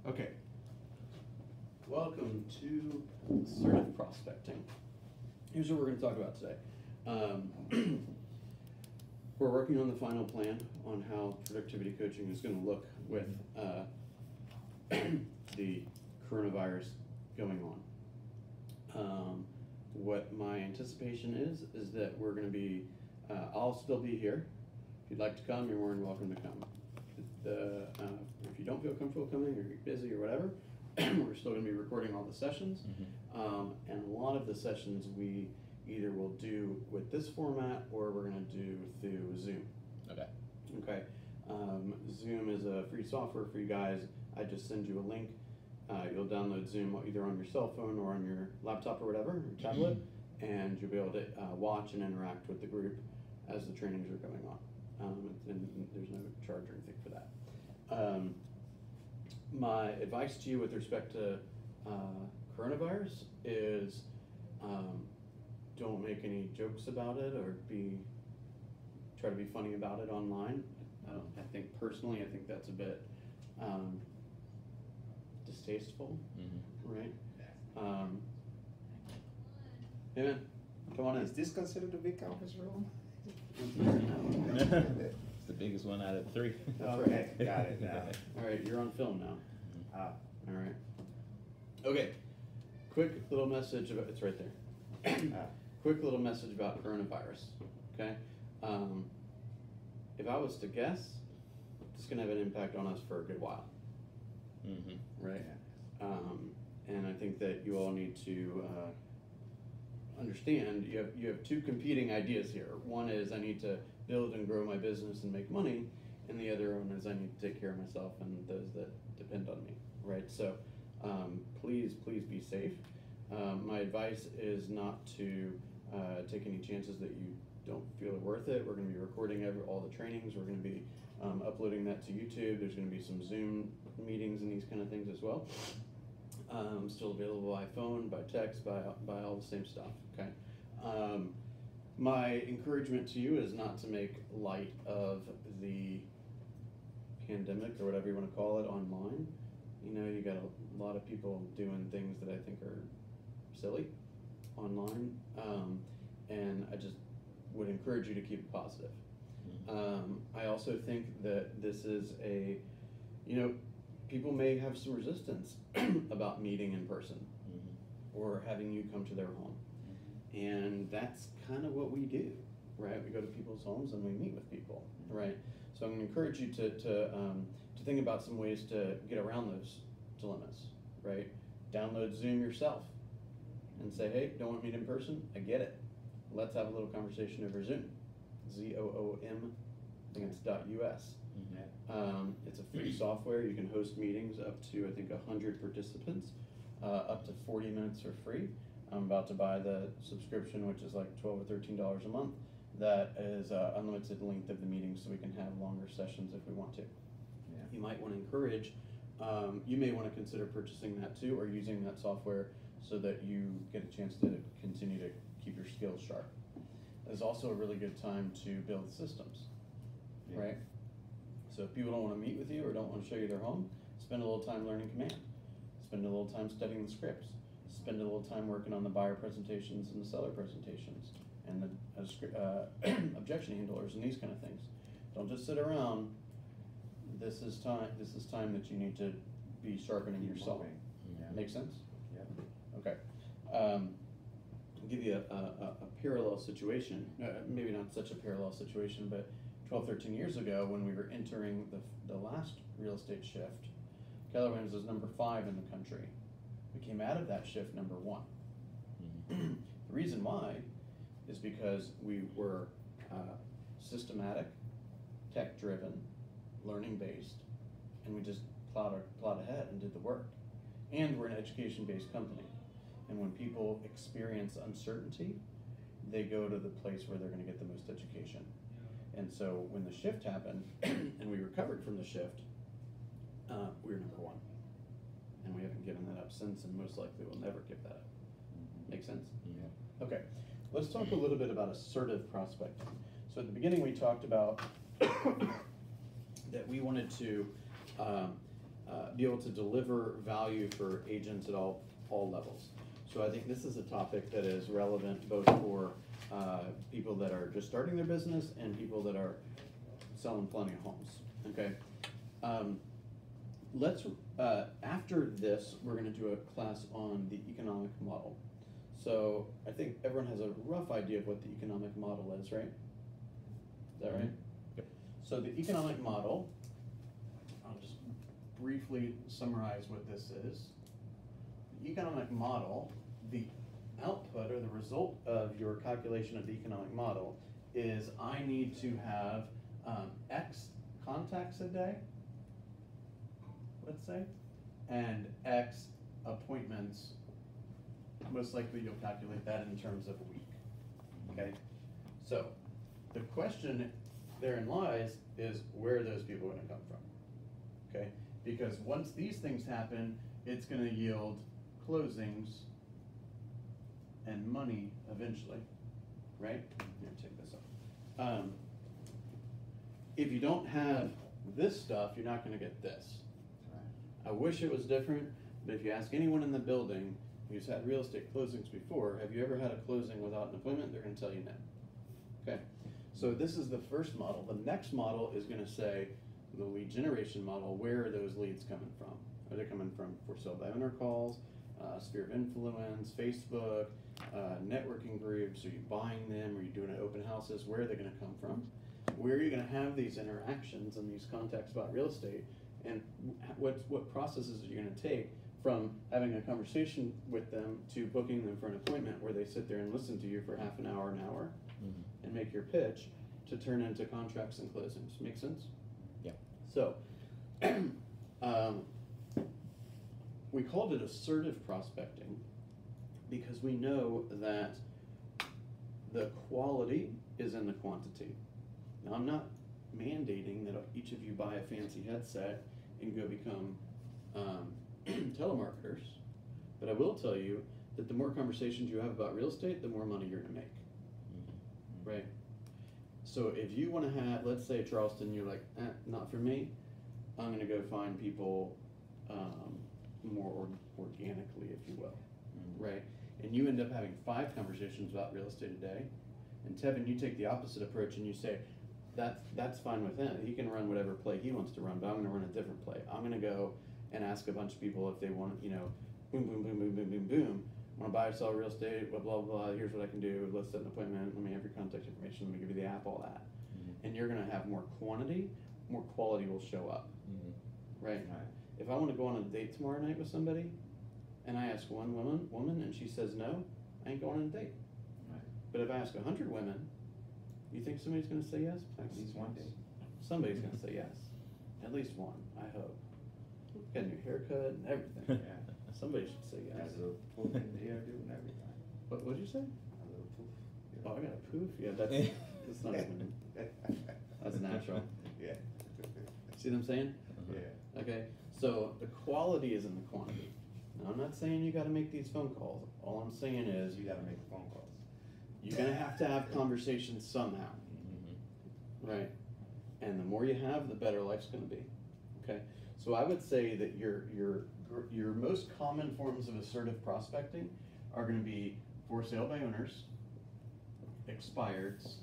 Okay. Welcome to Assertive Prospecting. Here's what we're going to talk about today. We're working on the final plan on how productivity coaching is going to look with the coronavirus going on. What my anticipation is that we're going to be, I'll still be here. If you'd like to come, you're more than welcome to come. If you don't feel comfortable coming or you're busy or whatever, we're still going to be recording all the sessions. And a lot of the sessions we either will do with this format or we're going to do through Zoom. Okay. Zoom is a free software for you guys. I just send you a link. You'll download Zoom either on your cell phone or on your laptop or whatever, or tablet, and you'll be able to watch and interact with the group as the trainings are going on. And there's no charge or anything for that. My advice to you with respect to coronavirus is don't make any jokes about it or try to be funny about it online. I think personally, I think that's a bit distasteful, right? Hey man, come on in. Is this considered a big conference room? It's the biggest one out of 3. That's okay, got it now. All right, you're on film now. Ah. All right. Okay, quick little message about, it's right there. Quick little message about coronavirus, okay? If I was to guess, it's gonna have an impact on us for a good while, right? And I think that you all need to understand you have two competing ideas here. One is I need to build and grow my business and make money, and the other one is I need to take care of myself and those that depend on me, right? So please be safe. My advice is not to take any chances that you don't feel are worth it. We're going to be recording all the trainings. We're going to be uploading that to YouTube. There's going to be some Zoom meetings and these kind of things as well. Still available by phone, by text, by all the same stuff, okay? My encouragement to you is not to make light of the pandemic or whatever you want to call it online. You know, you got a lot of people doing things that I think are silly online, and I just would encourage you to keep it positive. I also think that this is people may have some resistance about meeting in person or having you come to their home. And that's kind of what we do, right? We go to people's homes and we meet with people, right? So I'm going to encourage you to think about some ways to get around those dilemmas, right? Download Zoom yourself and say, hey, don't want to meet in person? I get it. Let's have a little conversation over Zoom. ZOOM, I think it's .us. It's a free software. You can host meetings up to, I think, 100 participants, up to 40 minutes for free. I'm about to buy the subscription, which is like $12 or $13 a month. That is unlimited length of the meeting, so we can have longer sessions if we want to. Yeah. You might want to encourage, you may want to consider purchasing that too, or using that software so that you get a chance to continue to keep your skills sharp. It's also a really good time to build systems, right? So if people don't want to meet with you or don't want to show you their home, spend a little time learning command. Spend a little time studying the scripts. Spend a little time working on the buyer presentations and the seller presentations and the objection handlers and these kind of things. Don't just sit around. This is time that you need to be sharpening yourself. Make sense? Yeah. Okay. I'll give you a parallel situation. Maybe not such a parallel situation, but 12, 13 years ago when we were entering the last real estate shift, Keller Williams was number 5 in the country. We came out of that shift number 1. The reason why is because we were systematic, tech-driven, learning-based, and we just plowed ahead and did the work. And we're an education-based company. And when people experience uncertainty, they go to the place where they're going to get the most education. And so when the shift happened and we recovered from the shift, we were number 1. And we haven't given that up since, and most likely we'll never give that up. Make sense? Yeah. Okay, let's talk a little bit about assertive prospecting. So at the beginning we talked about that we wanted to be able to deliver value for agents at all levels. So I think this is a topic that is relevant both for people that are just starting their business and people that are selling plenty of homes. Okay. Let's after this, we're going to do a class on the economic model. So I think everyone has a rough idea of what the economic model is, right? Is that right? Yep. So the economic model, I'll just briefly summarize what this is. The economic model, the output or the result of your calculation of the economic model is I need to have X contacts a day, let's say, and X appointments. Most likely you'll calculate that in terms of a week, okay? So the question therein lies is where are those people gonna come from, okay? Because once these things happen, it's gonna yield closings and money eventually, right? Here, take this off. If you don't have this stuff, you're not gonna get this. I wish it was different, but if you ask anyone in the building who's had real estate closings before, have you ever had a closing without an appointment? They're gonna tell you no. Okay, so this is the first model. The next model is gonna say, the lead generation model, where are those leads coming from? Are they coming from for sale by owner calls, sphere of influence, Facebook, networking groups? Are you buying them? Are you doing open houses? Where are they gonna come from? Where are you gonna have these interactions and these contacts about real estate? And what processes are you gonna take from having a conversation with them to booking them for an appointment where they sit there and listen to you for half an hour, Mm-hmm. and make your pitch to turn into contracts and closings. Make sense? Yeah. So, we called it assertive prospecting because we know that the quality is in the quantity. Now, I'm not mandating that each of you buy a fancy headset and go become telemarketers, but I will tell you that the more conversations you have about real estate, the more money you're gonna make, right? So if you wanna have, let's say Charleston, you're like, not for me, I'm gonna go find people more organically, if you will, right? And you end up having 5 conversations about real estate a day, and Tevin, you take the opposite approach and you say, that's fine with him. He can run whatever play he wants to run, but I'm gonna run a different play. I'm gonna go and ask a bunch of people if they want, you know, boom, boom, boom, boom, boom, boom, boom. Want to buy or sell real estate, blah, blah, blah. Here's what I can do. Let's set an appointment. Let me have your contact information. Let me give you the app, all that. Mm-hmm. And you're going to have more quantity, more quality will show up, right? Right. If I want to go on a date tomorrow night with somebody and I ask one woman and she says no, I ain't going on a date. Right. But if I ask 100 women, you think somebody's going to say yes? At least one day. Somebody's going to say yes. At least one, I hope. Got a new haircut and everything. Yeah. Somebody should say yes. Has a little poof in the hairdo and everything. What'd you say? A little poof. Oh, I got a poof? Yeah, that's not even, that's natural. Yeah. See what I'm saying? Yeah. Okay, so the quality is in the quantity. Now, I'm not saying you gotta make these phone calls. All I'm saying is, You gotta make the phone calls. you're gonna have to have conversations somehow, right? And the more you have, the better life's gonna be, okay? So I would say that your most common forms of assertive prospecting are gonna be for sale by owners, expireds,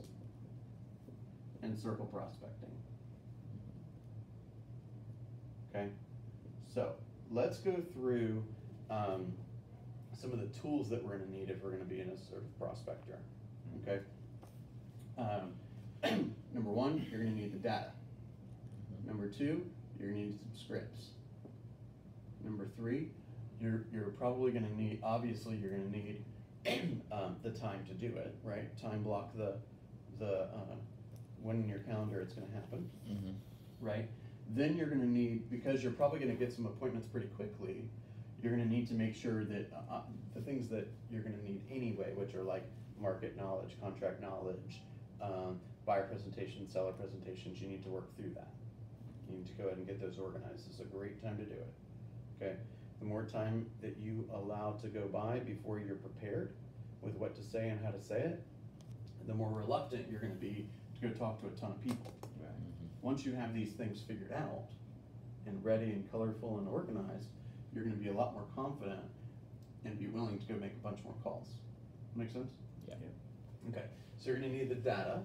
and circle prospecting. Okay, so let's go through some of the tools that we're gonna need if we're gonna be an assertive prospector, okay? Number 1, you're gonna need the data. Number 2, you're gonna need some scripts. Number 3, you're probably gonna need, obviously you're gonna need the time to do it, right? Time block the when in your calendar it's gonna happen, right? Then you're gonna need, because you're probably gonna get some appointments pretty quickly, you're gonna need to make sure that the things that you're gonna need anyway, which are like market knowledge, contract knowledge, buyer presentations, seller presentations, you need to work through that. You need to go ahead and get those organized. This is a great time to do it, okay? The more time that you allow to go by before you're prepared with what to say and how to say it, the more reluctant you're gonna be to go talk to a ton of people. Right. Once you have these things figured out and ready and colorful and organized, you're gonna be a lot more confident and be willing to go make a bunch more calls. Make sense? Yeah. Okay, so you're gonna need the data,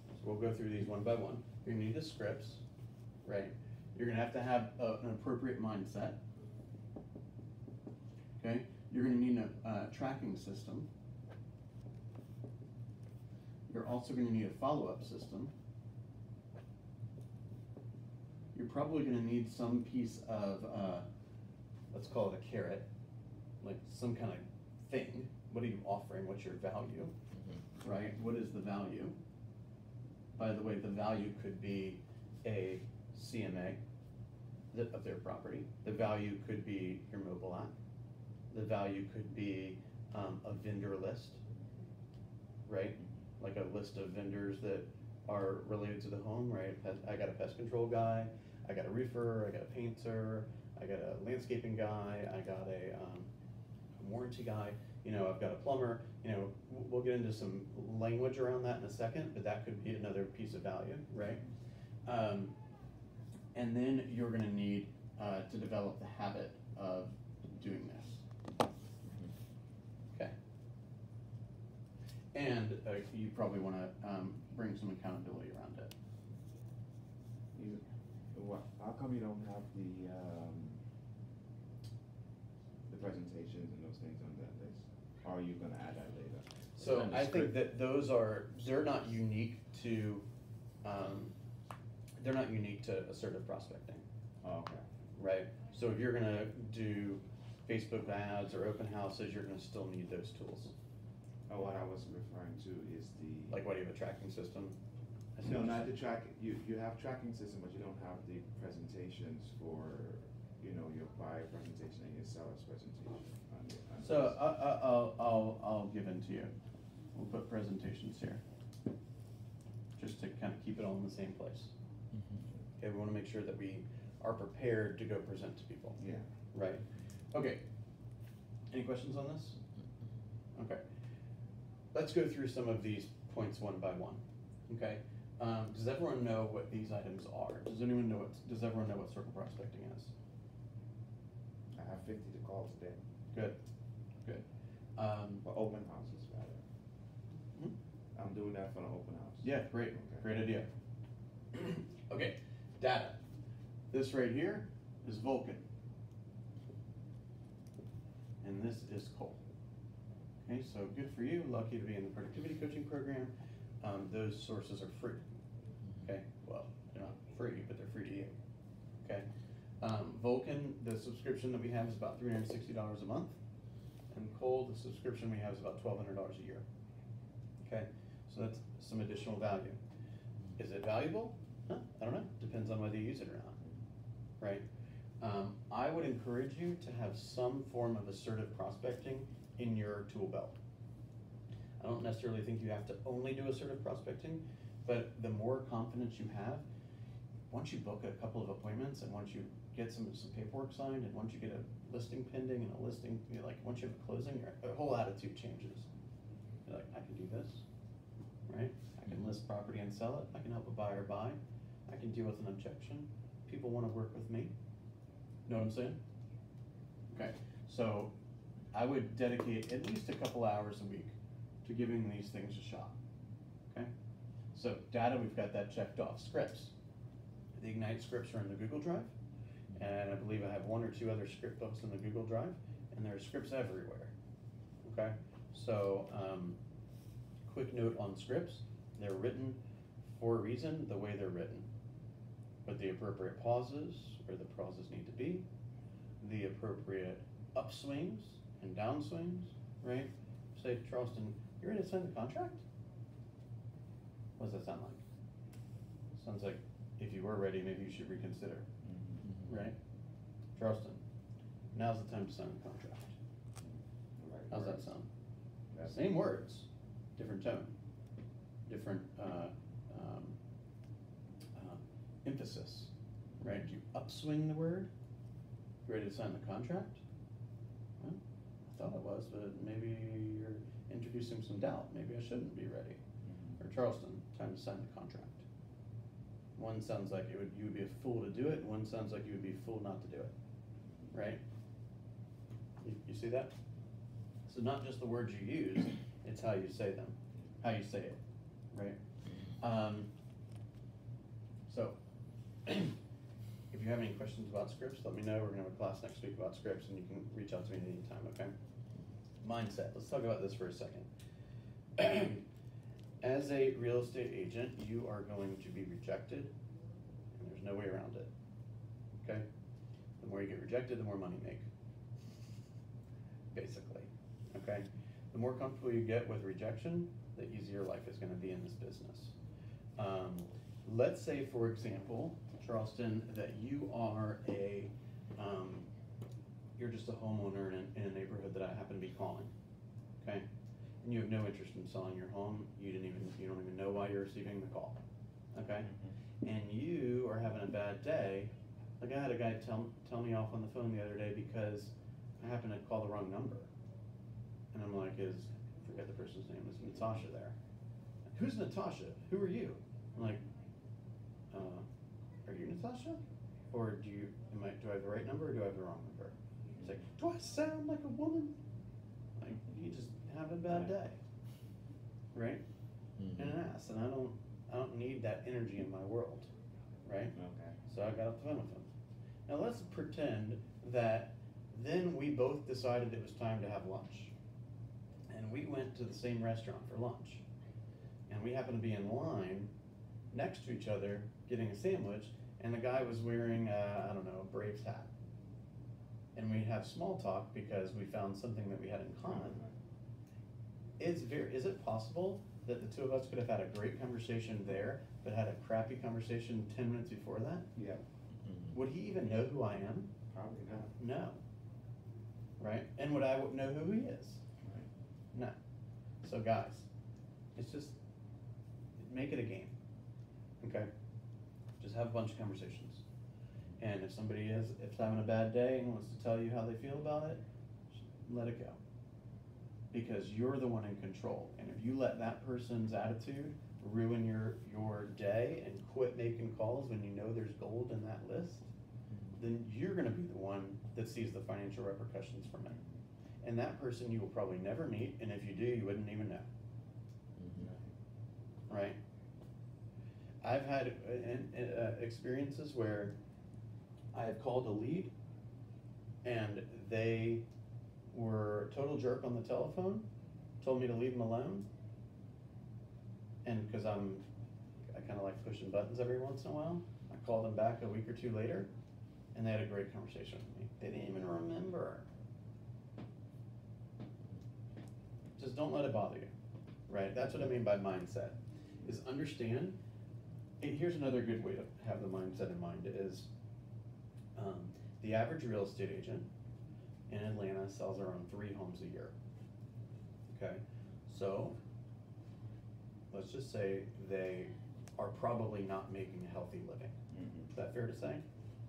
so we'll go through these one by one. You're gonna need the scripts, right? You're gonna have to have an appropriate mindset. Okay, you're gonna need a tracking system. You're also gonna need a follow-up system. You're probably gonna need some piece of, let's call it a carrot, like some kind of thing. What are you offering? What's your value? Mm-hmm. Right? What is the value? By the way, the value could be a CMA of their property. The value could be your mobile app. The value could be a vendor list, right? Like a list of vendors that are related to the home, right? I got a pest control guy, I got a roofer, I got a painter, I got a landscaping guy, I got a warranty guy, you know, I've got a plumber, you know, we'll get into some language around that in a second, but that could be another piece of value, right? And then you're gonna need to develop the habit of doing this. Okay. And you probably wanna bring some accountability around it. How come you don't have the presentations and those things on that list? Or are you gonna add that later? So And the I think script. that they're not unique to, assertive prospecting, Oh, okay. right? So if you're gonna do Facebook ads or open houses, you're gonna still need those tools. Oh, what I was referring to is the. Like, what, do you have a tracking system? I see No, what you're not the saying. track, you have tracking system, but you don't have the presentations for, you know, your buyer presentation and your seller's presentation on So this. I'll give in to you. We'll put presentations here, just to kind of keep it all in the same place. Mm-hmm. Okay, we want to make sure that we are prepared to go present to people. Yeah. Right. Okay. Any questions on this? Okay. Let's go through some of these points one by one. Okay. Does everyone know what these items are? Does everyone know what circle prospecting is? I have 50 to call today, Good. Good. for open houses rather. Hmm? I'm doing that for the open house. Yeah, great. Okay. Great idea. Okay. Data. This right here is Vulcan. And this is Cole. Okay, so good for you. Lucky to be in the productivity coaching program. Those sources are free. Okay, well, they're not free, but they're free to you. Okay. Vulcan, the subscription that we have is about $360 a month. And Cole, the subscription we have is about $1,200 a year. Okay, so that's some additional value. Is it valuable? Huh? I don't know. Depends on whether you use it or not. Right? I would encourage you to have some form of assertive prospecting in your tool belt. I don't necessarily think you have to only do assertive prospecting, but the more confidence you have, once you book a couple of appointments and once you get some paperwork signed and once you get a listing pending and a listing, you know, like once you have a closing, your whole attitude changes. You're like, I can do this, right? I can list property and sell it. I can help a buyer buy. I can deal with an objection. People want to work with me. Know what I'm saying? Okay, so I would dedicate at least a couple hours a week to giving these things a shot. Okay, so data, we've got that checked off. Scripts. The Ignite scripts are in the Google Drive, and I believe I have one or two other script books in the Google Drive, and there are scripts everywhere. Okay, so quick note on scripts: they're written for a reason, the way they're written, with the appropriate pauses where the pauses need to be, the appropriate upswings and downswings, right? Say, Charleston, you ready to sign the contract? What does that sound like? Sounds like if you were ready, maybe you should reconsider, right? Charleston, now's the time to sign the contract. Right How's that words. sound? That's- Same words, different tone, different emphasis, right? Do you upswing the word? You ready to sign the contract? Well, I thought I was, but maybe you're introducing some doubt. Maybe I shouldn't be ready. Or Charleston, time to sign the contract. One sounds like you would be a fool to do it, one sounds like you would be a fool not to do it, right? You see that? So not just the words you use, it's how you say them, how you say it, right? So, if you have any questions about scripts, let me know. We're gonna have a class next week about scripts, and you can reach out to me at any time, okay? Mindset, let's talk about this for a second. As a real estate agent, you are going to be rejected, and there's no way around it, okay? The more you get rejected, the more money you make, basically, okay? The more comfortable you get with rejection, the easier life is gonna be in this business. Let's say, for example, Charleston, that you are you're just a homeowner in a neighborhood that I happen to be calling, okay? And you have no interest in selling your home. You don't even know why you're receiving the call, okay? And you are having a bad day. Like, I had a guy tell me off on the phone the other day because I happened to call the wrong number. And I'm like, forget the person's name, is Natasha there? Who's Natasha? Who are you? I'm like, are you Natasha? Or do I have the right number or do I have the wrong number? It's like, do I sound like a woman? Like, you just have a bad day, right? Mm-hmm. And an ass, and I don't need that energy in my world, right? Okay. So I got off the phone with him. Now let's pretend that then we both decided it was time to have lunch, and we went to the same restaurant for lunch, and we happened to be in line next to each other getting a sandwich, and the guy was wearing I don't know, a Braves hat, and we have small talk because we found something that we had in common. Is it possible that the two of us could have had a great conversation there, but had a crappy conversation 10 minutes before that? Yeah, Mm-hmm. Would he even know who I am? probably not. No. Right? And would I know who he is? Right. No. So guys, it's just, make it a game, okay? Just have a bunch of conversations. And if somebody is having a bad day and wants to tell you how they feel about it, just let it go. Because you're the one in control. And if you let that person's attitude ruin your day and quit making calls when you know there's gold in that list, then you're gonna be the one that sees the financial repercussions from it. And that person you will probably never meet, and if you do, you wouldn't even know, right? I've had experiences where I have called a lead and they were a total jerk on the telephone, told me to leave them alone, and because I kind of like pushing buttons every once in a while, I called them back a week or two later, and they had a great conversation with me. They didn't even remember. Just don't let it bother you, right? That's what I mean by mindset, is understand. Here's another good way to have the mindset in mind is the average real estate agent in Atlanta sells around 3 homes a year, okay? So let's just say they are probably not making a healthy living. Mm-hmm. Is that fair to say?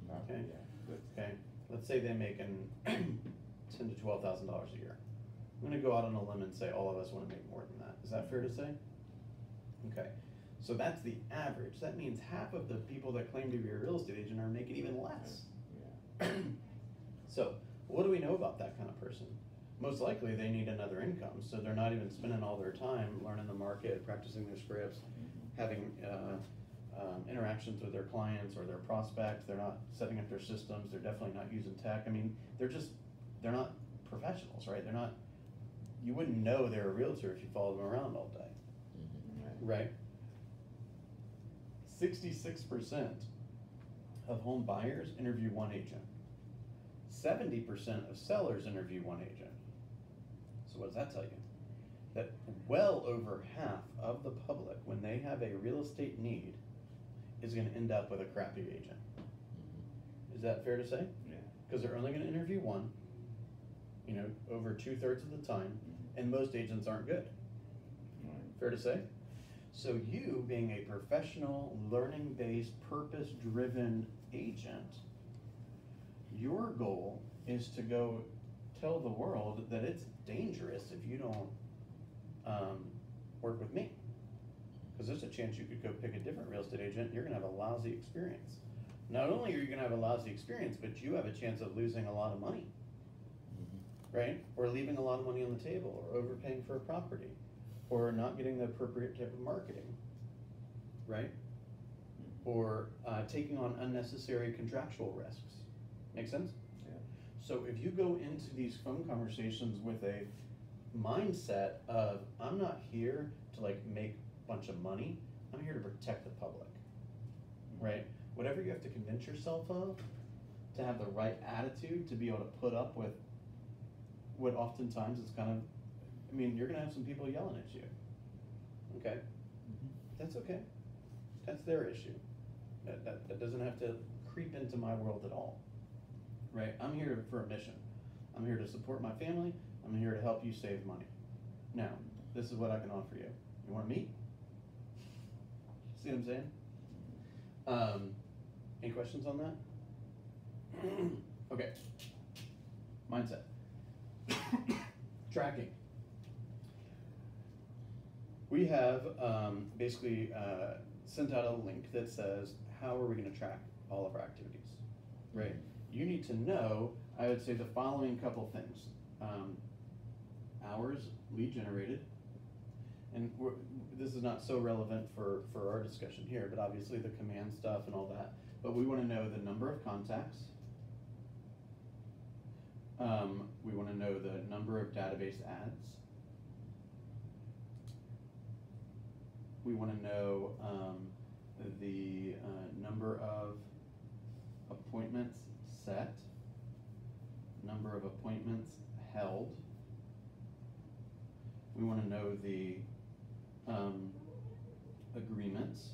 Okay. Yeah, good. Okay, let's say they're making $10,000 to $12,000 a year. I'm gonna go out on a limb and say all of us wanna make more than that. Is that fair to say? Okay, so that's the average. That means half of the people that claim to be a real estate agent are making even less. Yeah. So, what do we know about that kind of person? Most likely they need another income, so they're not even spending all their time learning the market, practicing their scripts, having interactions with their clients or their prospects. They're not setting up their systems. They're definitely not using tech. I mean, they're not professionals, right? You wouldn't know they're a realtor if you followed them around all day, right? 66% of home buyers interview one agent. 70% of sellers interview one agent. So what does that tell you? That well over half of the public, when they have a real estate need, is gonna end up with a crappy agent. Is that fair to say? Yeah. Because they're only gonna interview one, over 2/3 of the time, and most agents aren't good. Right. Fair to say? So you, being a professional, learning-based, purpose-driven agent, your goal is to go tell the world that it's dangerous if you don't work with me. Because there's a chance you could go pick a different real estate agent, you're gonna have a lousy experience. Not only are you gonna have a lousy experience, but you have a chance of losing a lot of money, right? Or leaving a lot of money on the table, or overpaying for a property, or not getting the appropriate type of marketing, right? Or taking on unnecessary contractual risks. Make sense? Yeah. So if you go into these phone conversations with a mindset of, I'm not here to like make a bunch of money, I'm here to protect the public, right? Whatever you have to convince yourself of, to have the right attitude, to be able to put up with what oftentimes is kind of, I mean, you're gonna have some people yelling at you, okay? That's okay, that's their issue. That doesn't have to creep into my world at all, right? I'm here for a mission. I'm here to support my family, I'm here to help you save money. Now, this is what I can offer you. You wanna meet? See what I'm saying? Any questions on that? Okay. Mindset. Tracking. We have basically sent out a link that says, how are we gonna track all of our activities, right? You need to know, I would say, the following couple things. Hours lead generated, and this is not so relevant for our discussion here, but obviously the command stuff and all that, but we wanna know the number of contacts. We wanna know the number of database ads. We wanna know the number of appointments set, number of appointments held. We wanna know the agreements.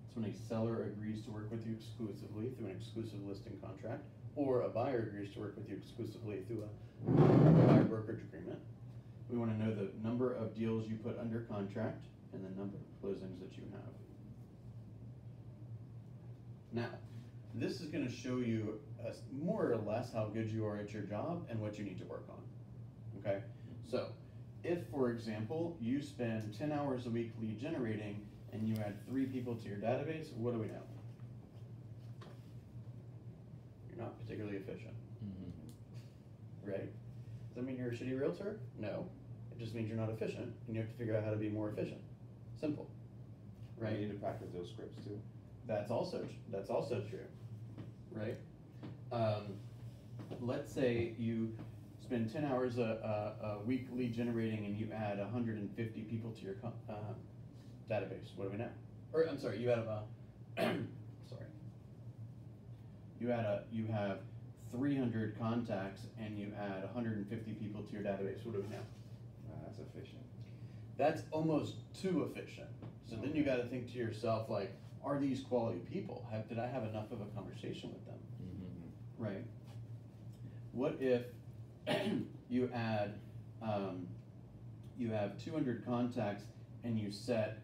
It's when a seller agrees to work with you exclusively through an exclusive listing contract, or a buyer agrees to work with you exclusively through a buyer brokerage agreement. We wanna know the number of deals you put under contract and the number of closings that you have. Now, this is gonna show you more or less how good you are at your job and what you need to work on, okay? So, if, for example, you spend 10 hours a week lead generating and you add 3 people to your database, what do we know? You're not particularly efficient, right? Does that mean you're a shitty realtor? No, it just means you're not efficient and you have to figure out how to be more efficient. Simple, right? You need to practice those scripts too. That's also true, right? Let's say you spend 10 hours a week lead generating and you add 150 people to your database. What do we know? Or I'm sorry, you have you have 300 contacts and you add 150 people to your database. What do we know? That's efficient. That's almost too efficient. So then you got to think to yourself, like, are these quality people? Did I have enough of a conversation with them? Right? What if you add, you have 200 contacts and you set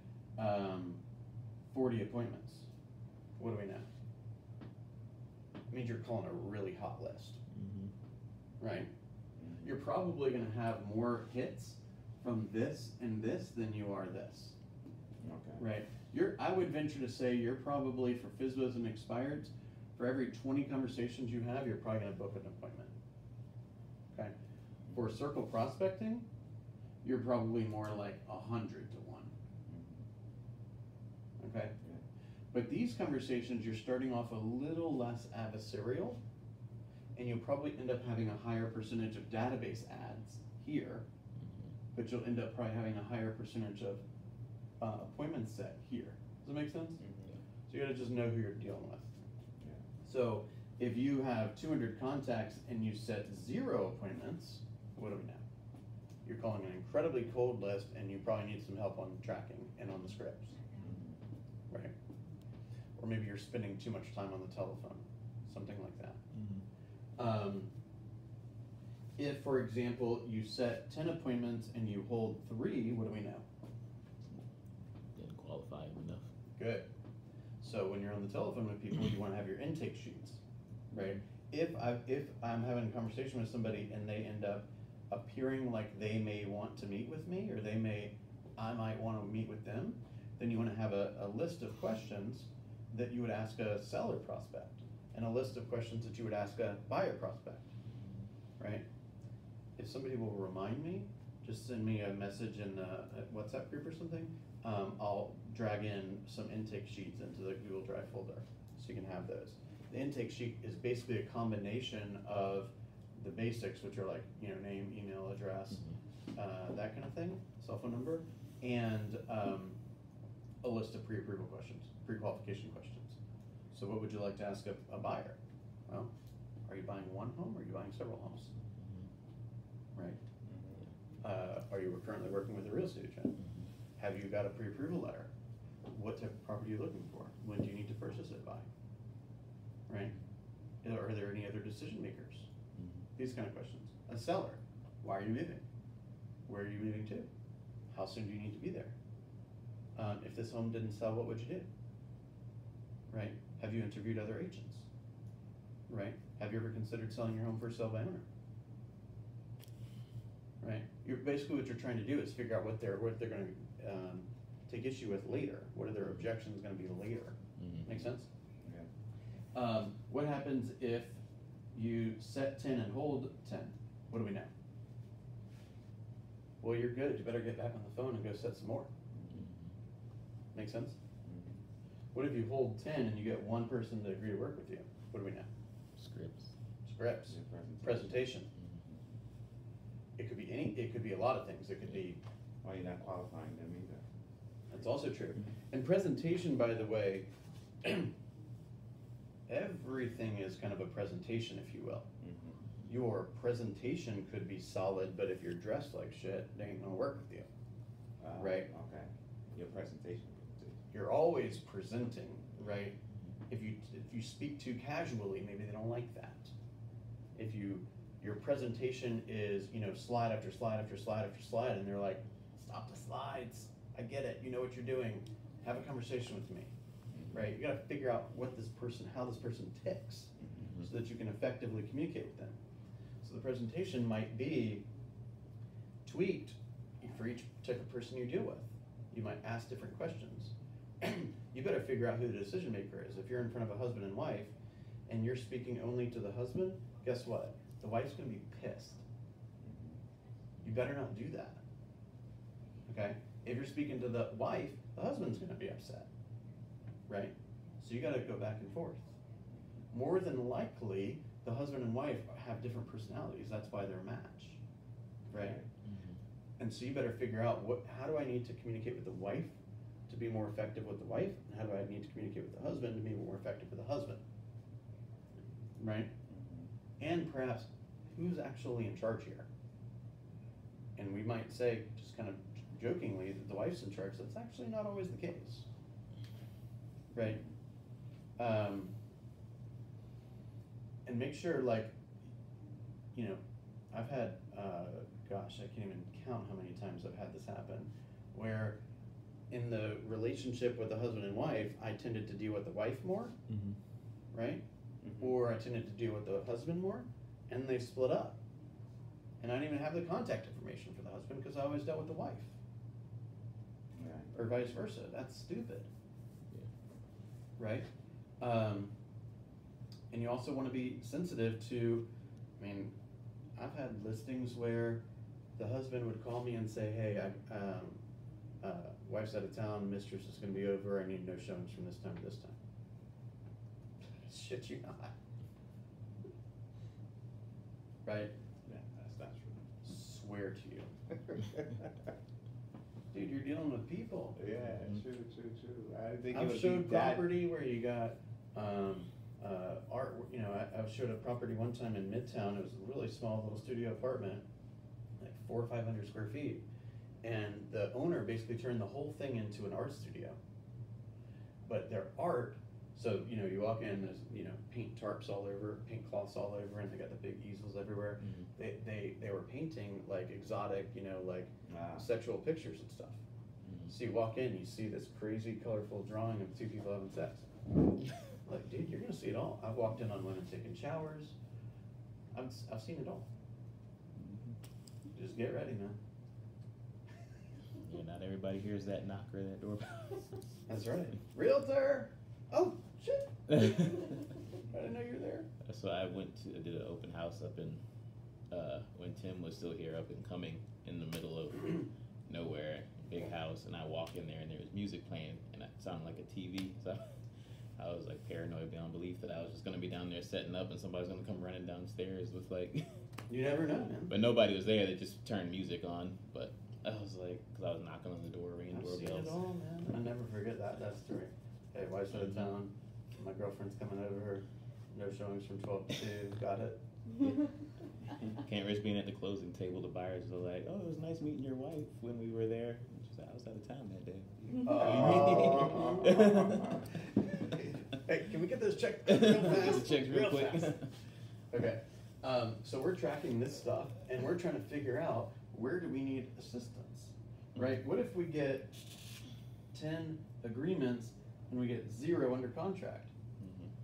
40 appointments? What do we know? It means you're calling a really hot list, right? You're probably going to have more hits from this and this than you are this. Okay. Right. I would venture to say you're probably, for FSBOs and expireds, for every 20 conversations you have, you're probably going to book an appointment. Okay. For circle prospecting, you're probably more like 100 to 1. Okay. Yeah. But these conversations, you're starting off a little less adversarial, and you'll probably end up having a higher percentage of database ads here, but you'll end up probably having a higher percentage of appointments set here. Does that make sense? So you gotta just know who you're dealing with. Yeah. So if you have 200 contacts and you set 0 appointments, what do we know? You're calling an incredibly cold list and you probably need some help on tracking and on the scripts, right? Or maybe you're spending too much time on the telephone, something like that. If, for example, you set 10 appointments and you hold 3, what do we know? Didn't qualify enough. Good. So when you're on the telephone with people, you want to have your intake sheets, right? If I'm having a conversation with somebody and they end up appearing like they may want to meet with me, or I might want to meet with them, then you want to have a list of questions that you would ask a seller prospect, and a list of questions that you would ask a buyer prospect, right? If somebody will remind me, just send me a message in a WhatsApp group or something. I'll drag in some intake sheets into the Google Drive folder, so you can have those. The intake sheet is basically a combination of the basics, which are like, you know, name, email address, that kind of thing, cell phone number, and a list of pre-approval questions, pre-qualification questions. So what would you like to ask a buyer? Well, are you buying one home or are you buying several homes? Right? Are you currently working with a real estate agent? Have you got a pre-approval letter? What type of property are you looking for? When do you need to purchase it by? Right? Are there any other decision makers? These kind of questions. A seller, why are you moving? Where are you moving to? How soon do you need to be there? If this home didn't sell, what would you do? Right? Have you interviewed other agents? Right? Have you ever considered selling your home for sale by owner? Right? Basically what you're trying to do is figure out what they're going to take issue with later. What are their objections going to be later? Make sense? Yeah. What happens if you set 10 and hold 10? What do we know? Well, you're good. You better get back on the phone and go set some more. Make sense? What if you hold 10 and you get one person to agree to work with you? What do we know? Scripts. Scripts. Yeah, Presentation. It could be it could be a lot of things. It could be. Well, you're not qualifying them either. That's also true. And presentation, by the way, everything is kind of a presentation, if you will. Your presentation could be solid, but if you're dressed like shit, they ain't gonna work with you. Right? Okay. Your presentation. You're always presenting, right? If you speak too casually, maybe they don't like that. If your presentation is, you know, slide after slide after slide after slide, and they're like, stop the slides. I get it. You know what you're doing. Have a conversation with me, right? You got to figure out how this person ticks, so that you can effectively communicate with them. So the presentation might be tweaked for each type of person you deal with. You might ask different questions. You better figure out who the decision maker is. If you're in front of a husband and wife, and you're speaking only to the husband, guess what? The wife's going to be pissed. You better not do that. Okay? If you're speaking to the wife, the husband's going to be upset. Right? So you got to go back and forth. More than likely, the husband and wife have different personalities. That's why they're a match. Right? And so you better figure out how do I need to communicate with the wife to be more effective with the wife, and how do I need to communicate with the husband to be more effective with the husband? Right? And perhaps who's actually in charge here? And we might say, just kind of jokingly, that the wife's in charge. That's actually not always the case. Right? And make sure, like, you know, I've had, gosh, I can't even count how many times I've had this happen, where in the relationship with the husband and wife, I tended to deal with the wife more, right? Or I tended to deal with the husband more, and they split up. And I didn't even have the contact information for the husband because I always dealt with the wife. Or vice versa. That's stupid. Right? And you also want to be sensitive to, I mean, I've had listings where the husband would call me and say, hey, wife's out of town, mistress is going to be over, I need no showings from this time to this time. Shit, you not. Right? Yeah, that's not true. Swear to you. Dude, you're dealing with people. Yeah, true. I think I've showed property where you got art. You know, I showed a property one time in Midtown. It was a really small little studio apartment, like 400 or 500 square feet, and the owner basically turned the whole thing into an art studio. But their art, so you know, you walk in, there's paint tarps all over, paint cloths all over, and they got the big easels everywhere. They were painting like exotic, sexual pictures and stuff. So you walk in, you see this crazy colorful drawing of two people having sex. Like, dude, you're gonna see it all. I've walked in on women taking showers. I've seen it all. Just get ready, man. Yeah, not everybody hears that knock or that doorbell. That's right. Realtor! Oh, shit! I didn't know you were there. So I did an open house up in, when Tim was still here, up and coming in the middle of nowhere, big house, and I walk in there and there was music playing and it sounded like a TV. So I was like paranoid beyond belief that I was just gonna be down there setting up and somebody's gonna come running downstairs with like. You never know, man. But nobody was there. They just turned music on. But I was like, because I was knocking on the door, ringing I've seen doorbells. it all, man. I never forget that story. Hey, wife's out of town. My girlfriend's coming over. No showings from 12 to 2. Got it. Can't risk being at the closing table. The buyers were like, "Oh, it was nice meeting your wife when we were there." And she said, "I was out of town that day." Hey, can we get those checks real fast? The checks real quick. fast. Okay. So we're tracking this stuff, and we're trying to figure out where do we need assistance, right? What if we get 10 agreements and we get 0 under contract?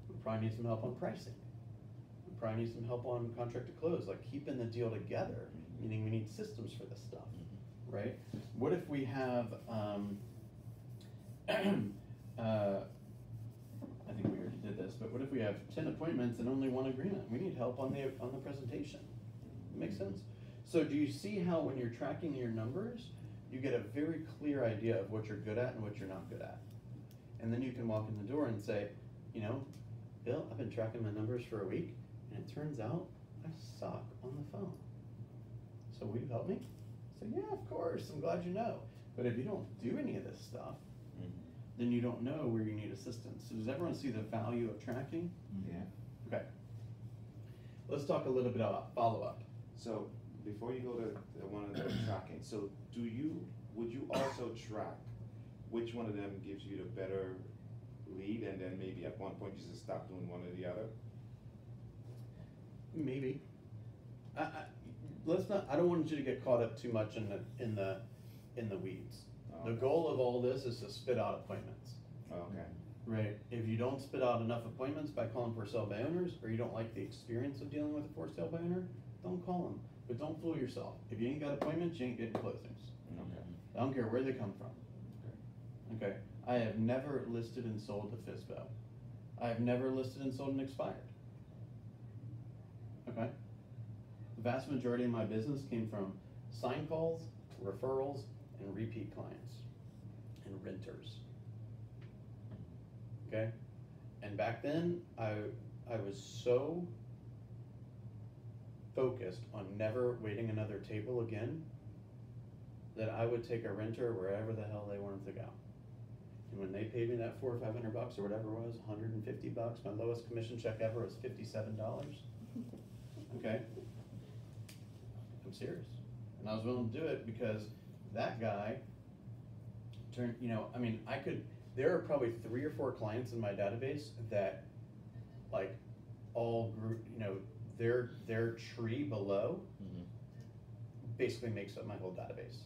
We probably need some help on pricing. We probably need some help on contract to close, like keeping the deal together, meaning we need systems for this stuff, right? What if we have, I think we already did this, but what if we have 10 appointments and only 1 agreement? We need help on the presentation. Makes sense? So do you see how when you're tracking your numbers, you get a very clear idea of what you're good at and what you're not good at? And then you can walk in the door and say, you know, Bill, I've been tracking my numbers for a week, and it turns out I suck on the phone. So will you help me? So yeah, of course, I'm glad you know. But if you don't do any of this stuff, then you don't know where you need assistance. So does everyone see the value of tracking? Yeah. Okay. Let's talk a little bit about follow-up. So before you go to one of the tracking, so would you also track which one of them gives you the better lead, and then maybe at one point you just stop doing one or the other? Maybe. Let's not. I don't want you to get caught up too much in the weeds. The goal of all this is to spit out appointments. Okay. Right. If you don't spit out enough appointments by calling for sale by owners, or you don't like the experience of dealing with a for sale by owner, don't call them. But don't fool yourself. If you ain't got appointments, you ain't getting closings. Okay. I don't care where they come from. Okay. I have never listed and sold a FISBO. I have never listed and sold an expired. Okay. The vast majority of my business came from sign calls, referrals, and repeat clients, and renters. Okay? And back then, I was so focused on never waiting another table again that I would take a renter wherever the hell they wanted to go. And when they paid me that $400 or $500 or whatever it was, $150, my lowest commission check ever was $57. Okay? I'm serious. And I was willing to do it because that guy turned, there are probably 3 or 4 clients in my database that like all grew, their tree below basically makes up my whole database.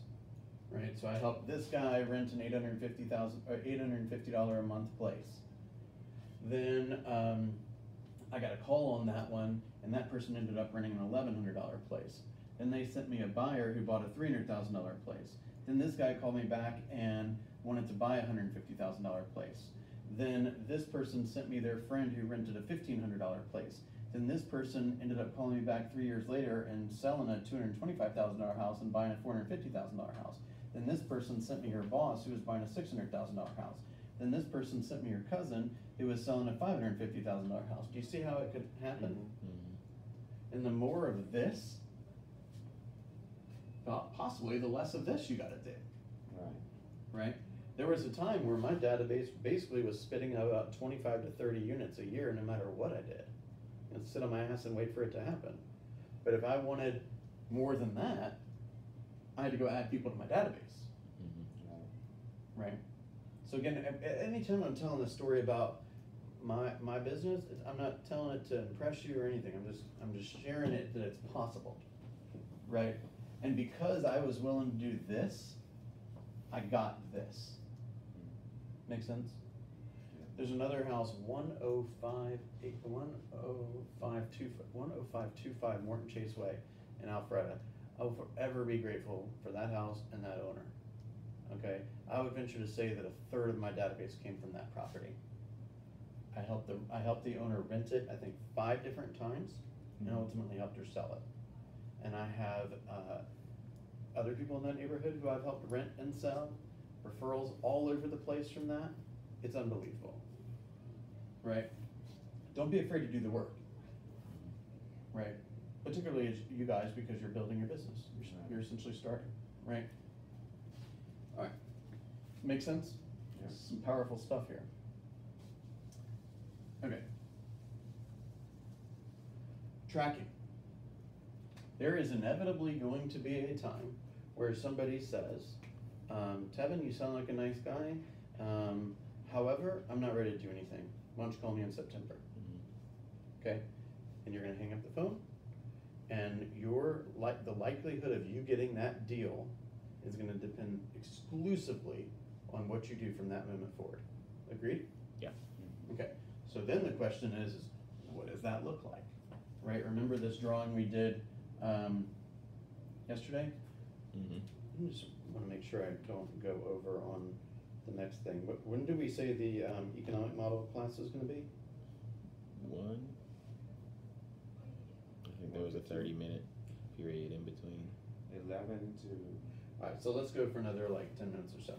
Right? So I helped this guy rent an $850 a month place. Then I got a call on that one, and that person ended up renting an $1,100 place. Then they sent me a buyer who bought a $300,000 place. Then this guy called me back and wanted to buy a $150,000 place. Then this person sent me their friend who rented a $1,500 place. Then this person ended up calling me back 3 years later and selling a $225,000 house and buying a $450,000 house. Then this person sent me her boss who was buying a $600,000 house. Then this person sent me her cousin who was selling a $550,000 house. Do you see how it could happen? And the more of this, possibly the less of this you got to do. Right? There was a time where my database basically was spitting out about 25 to 30 units a year no matter what I did. And sit on my ass and wait for it to happen. But if I wanted more than that, I had to go add people to my database. Right? So again, anytime I'm telling a story about my business, I'm not telling it to impress you or anything. I'm just sharing it that it's possible. Right? And because I was willing to do this, I got this. Make sense? There's another house, 10525 Morton Chase Way in Alpharetta. I'll forever be grateful for that house and that owner. okay, I would venture to say that a third of my database came from that property. I helped the owner rent it, I think 5 different times, and ultimately helped her sell it. And I have other people in that neighborhood who I've helped rent and sell, referrals all over the place from that. It's unbelievable, right? Don't be afraid to do the work, right? Particularly as you guys, because you're building your business. You're essentially starting, right? All right, make sense? Yeah. Some powerful stuff here. Okay. Tracking. There is inevitably going to be a time where somebody says, Tevin, you sound like a nice guy. However, I'm not ready to do anything. Why don't you call me in September? Okay? And you're gonna hang up the phone, and the likelihood of you getting that deal is gonna depend exclusively on what you do from that moment forward. Agreed? Yeah. Okay, so then the question is what does that look like? Right, remember this drawing we did yesterday? I just wanna make sure I don't go over on the next thing, but when do we say the economic model class is gonna be? 1. I think there was a 30-minute period in between. 11 to. Alright, so let's go for another like 10 minutes or so.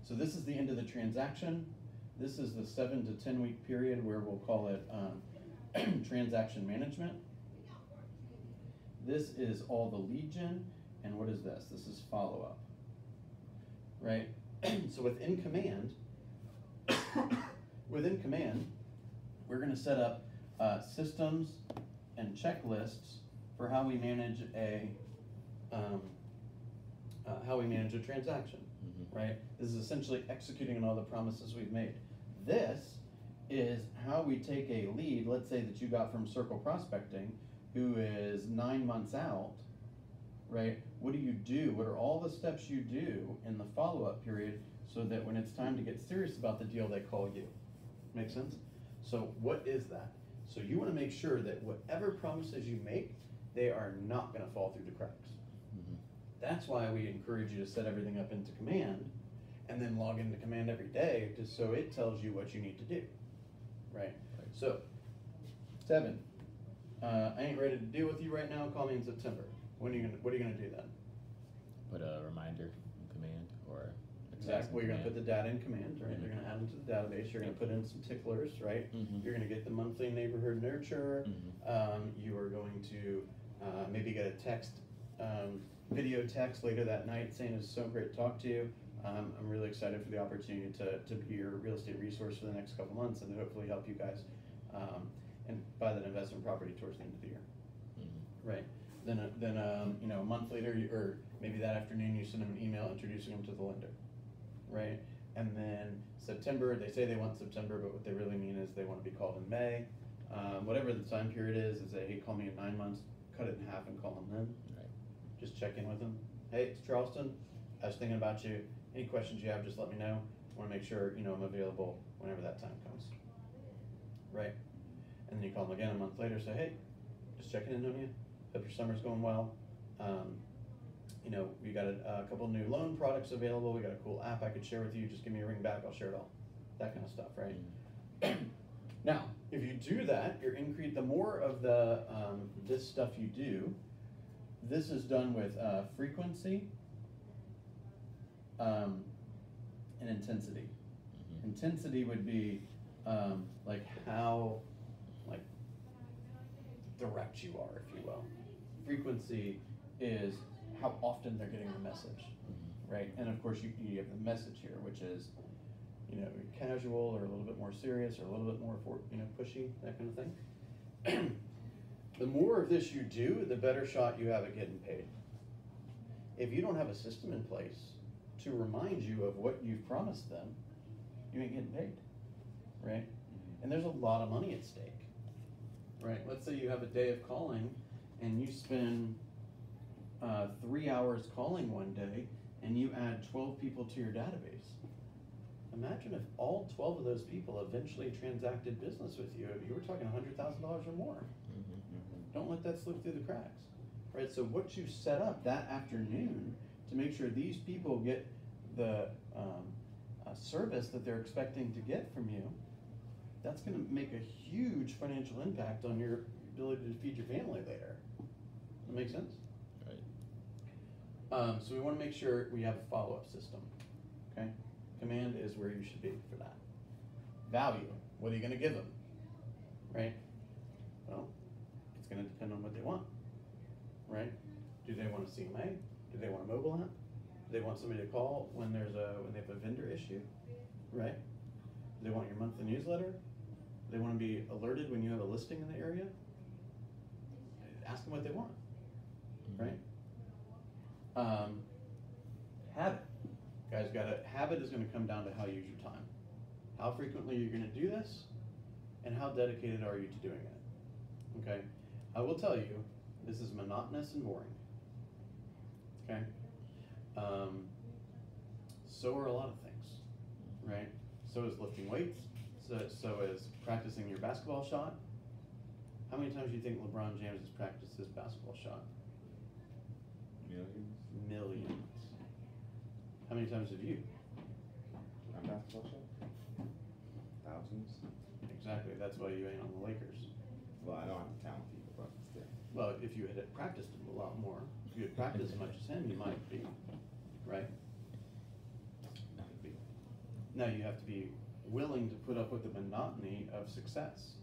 So this is the end of the transaction. This is the 7 to 10 week period where we'll call it transaction management. This is all the lead gen, and what is this? This is follow-up, right? So within command, we're gonna set up systems and checklists for how we manage a transaction, right? This is essentially executing on all the promises we've made. This is how we take a lead, let's say that you got from Circle Prospecting, who is 9 months out, right? What do you do? What are all the steps you do in the follow-up period so that when it's time to get serious about the deal, they call you? Make sense? So what is that? So you want to make sure that whatever promises you make, they are not going to fall through the cracks. That's why we encourage you to set everything up into command and then log into command every day just so it tells you what you need to do, right? So, Tevin, I ain't ready to deal with you right now. Call me in September. What are you gonna do then? Put a reminder in command or a task Exactly. in You're gonna put command. the data in command, right? You're gonna add them to the database. You're gonna put in some ticklers, right? You're gonna get the monthly neighborhood nurture. You are going to maybe get a text, video text later that night saying it's so great to talk to you. I'm really excited for the opportunity to be your real estate resource for the next couple months and to hopefully help you guys and buy that investment property towards the end of the year, right? Then a month later, or maybe that afternoon, you send them an email introducing them to the lender, right? And then September, they say they want September, but what they really mean is they want to be called in May. Whatever the time period is say, hey, call me in 9 months, cut it in half and call them then. Right. Just check in with them. Hey, it's Charleston. I was thinking about you. Any questions you have, just let me know. I want to make sure I'm available whenever that time comes. Right? And then you call them again a month later, say, hey, just checking in on you. Hope your summer's going well. We got a couple new loan products available. We got a cool app I could share with you. Just give me a ring back. I'll share it all. That kind of stuff, right? Now, if you do that, you're the more of the this stuff you do. This is done with frequency and intensity. Intensity would be like how direct you are, if you will. Frequency is how often they're getting the message, right? And of course, you have the message here, which is casual or a little bit more serious or a little bit more pushy, that kind of thing. The more of this you do, the better shot you have at getting paid. If you don't have a system in place to remind you of what you've promised them, you ain't getting paid, right? And there's a lot of money at stake, right? Let's say you have a day of calling and you spend 3 hours calling one day and you add 12 people to your database. Imagine if all 12 of those people eventually transacted business with you. You were talking $100,000 or more. Don't let that slip through the cracks, right? So what you set up that afternoon to make sure these people get the service that they're expecting to get from you, that's going to make a huge financial impact on your ability to feed your family later. That make sense? Right. So we want to make sure we have a follow-up system. Okay, command is where you should be for that. Value, what are you going to give them? Right? Well, it's going to depend on what they want. Right? Do they want a CMA? Do they want a mobile app? Do they want somebody to call when they have a vendor issue? Right? Do they want your monthly newsletter? Do they want to be alerted when you have a listing in the area? Ask them what they want. Right? Habit. Guys, habit is going to come down to how you use your time. How frequently you're going to do this, and how dedicated are you to doing it. Okay? I will tell you, this is monotonous and boring. Okay? So are a lot of things, right? So is lifting weights. So is practicing your basketball shot. How many times do you think LeBron James has practiced his basketball shot? Millions. Millions. How many times have you? My basketball shot? Thousands. Exactly. That's why you ain't on the Lakers. Well, I don't have the talent either, but still. Well, if you had practiced him a lot more, if you had practiced as much as him, you might be, right? Could be. Now you have to be willing to put up with the monotony of success.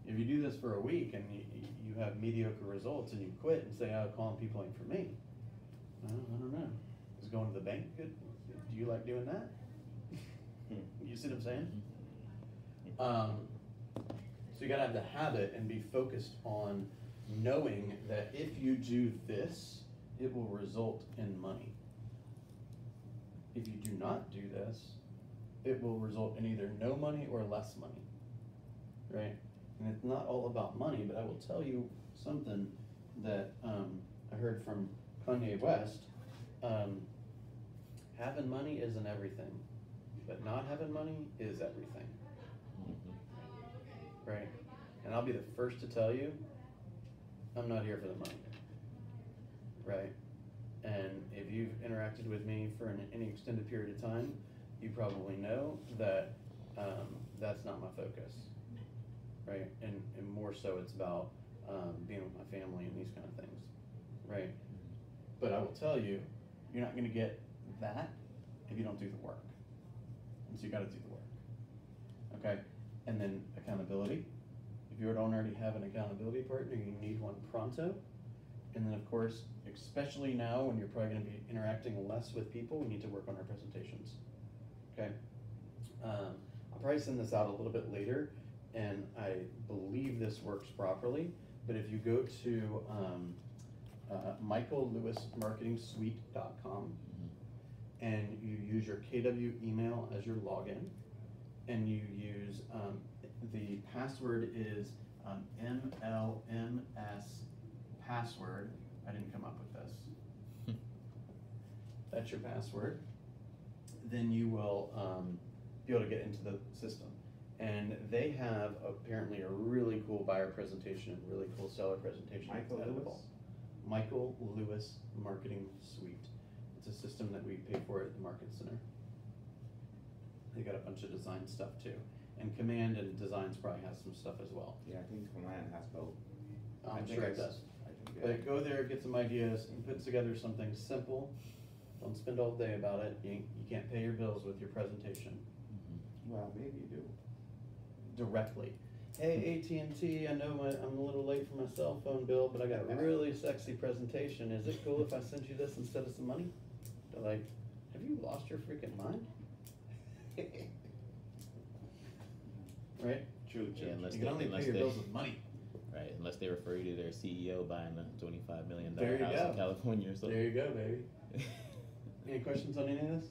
If you do this for a week and you have mediocre results and you quit and say, "Oh, calling people ain't for me," I don't know. Is going to the bank good? Do you like doing that? You see what I'm saying? So you gotta have the habit and be focused on knowing that if you do this, it will result in money. If you do not do this, it will result in either no money or less money, right? And it's not all about money, but I will tell you something that I heard from Kanye West. Having money isn't everything, but not having money is everything, right? And I'll be the first to tell you, I'm not here for the money, right? And if you've interacted with me for any extended period of time, you probably know that that's not my focus, right? And more so it's about being with my family and these kind of things, right? But I will tell you, you're not going to get that if you don't do the work. And so you got to do the work, okay? And then accountability. If you don't already have an accountability partner, you need one pronto. And then of course, especially now when you're probably going to be interacting less with people, we need to work on our presentations, okay? I'll probably send this out a little bit later, and I believe this works properly, but if you go to michaellewismarketingsuite.com and you use your KW email as your login, and you use the password is MLMS password. I didn't come up with this. That's your password. Then you will be able to get into the system. And they have apparently a really cool buyer presentation and really cool seller presentation. Michael Lewis? Michael Lewis Marketing Suite. It's a system that we pay for at the Market Center. They got a bunch of design stuff too. And Command and Designs probably has some stuff as well. Yeah, I think Command has both. I'm sure it does. I think, But go there, get some ideas, and put together something simple. Don't spend all day about it. You can't pay your bills with your presentation. Well, maybe you do. Directly. Hey, AT&T, I know I'm a little late for my cell phone bill, but I got a really sexy presentation. Is it cool if I send you this instead of some money? They're like, have you lost your freaking mind? Right? True. Yeah, unless You can only pay your bills with money. Right, unless they refer you to their CEO buying a $25 million There you house go. in California or something. There you go, baby. Any questions on any of this?